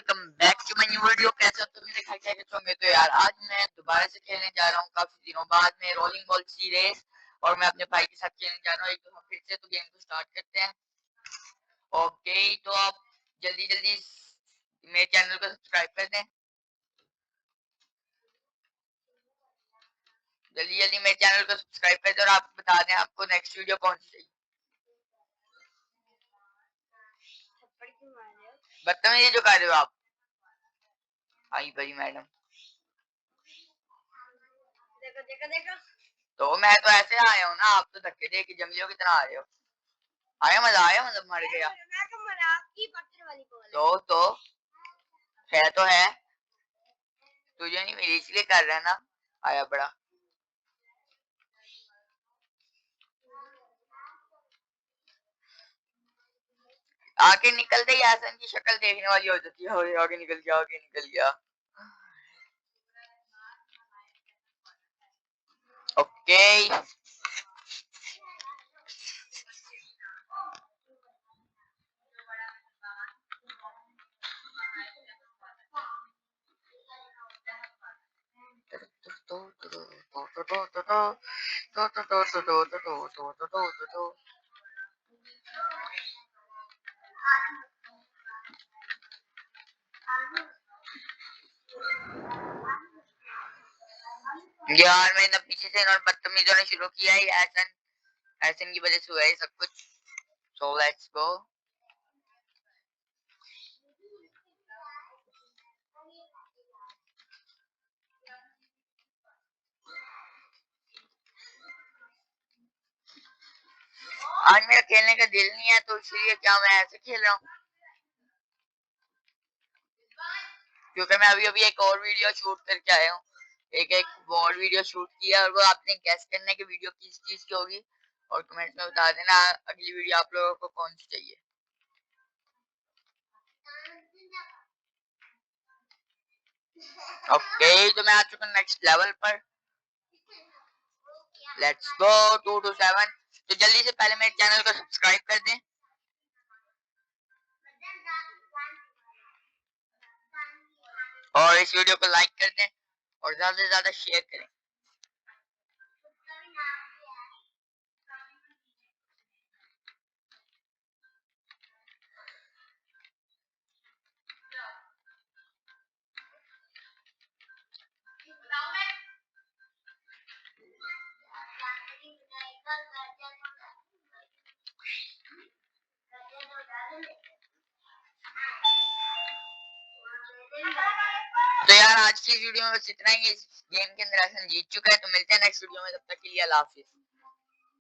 Welcome back to my new video. कैसे हो तुम? मेरे ख्याल से अच्छे होंगे। तो यार आज मैं दोबारा से खेलने जा रहा हूँ काफी दिनों बाद में रोलिंग बॉल सी रेस, और मैं अपने भाई के साथ खेलने जा रहा हूँ एक दफा फिर से। तो गेम को स्टार्ट करते हैं। ओके, तो आप जल्दी जल्दी मेरे चैनल को सब्सक्राइब कर दें। जल्दी जल्दी मेरे चैनल को सब्सक्राइब कर दें और आप बता दें आपको नेक्स्ट वीडियो कौन सी चाहिए। बदतमीजी जो कर रहे हो आप। आई भाई मैडम, देखो देखो देखो। तो मैं तो ऐसे आया हूँ ना, आप तो धक्के दे के जंगलियों की तरह आ रहे हो। आया मजा, आया मतलब मर गया तो है तो है। तुझे नहीं मिली इसलिए कर रहा है ना। आया बड़ा। आगे निकलते ही आसन की शक्ल देखने वाली हो जाती है। आगे निकल गया, आगे निकल गया। ओके, यार मैंने पीछे से और बदतमीजी होना शुरू किया है। ऐसन ऐसन की वजह से हुआ है सब कुछ। So let's go. आज मेरा खेलने का दिल नहीं है, तो इसलिए क्या मैं ऐसे खेल रहा हूँ। क्योंकि मैं अभी अभी एक और वीडियो शूट करके आया हूँ। एक और वीडियो शूट किया, और वो आपने गैस करने की वीडियो किस चीज की होगी, और कमेंट में बता देना अगली वीडियो आप लोगों को कौन सी चाहिए। ओके, तो मैं आ चुका हूँ नेक्स्ट लेवल पर। Let's go 227। तो जल्दी से पहले मेरे चैनल को सब्सक्राइब कर दें और इस वीडियो को लाइक कर दें और ज्यादा से ज्यादा शेयर करें। तो यार आज की वीडियो में बस इतना ही। इस गेम के अंदर ऐसा जीत चुका है। तो मिलते हैं नेक्स्ट वीडियो में, तब तक के लिए अल्लाह हाफिज।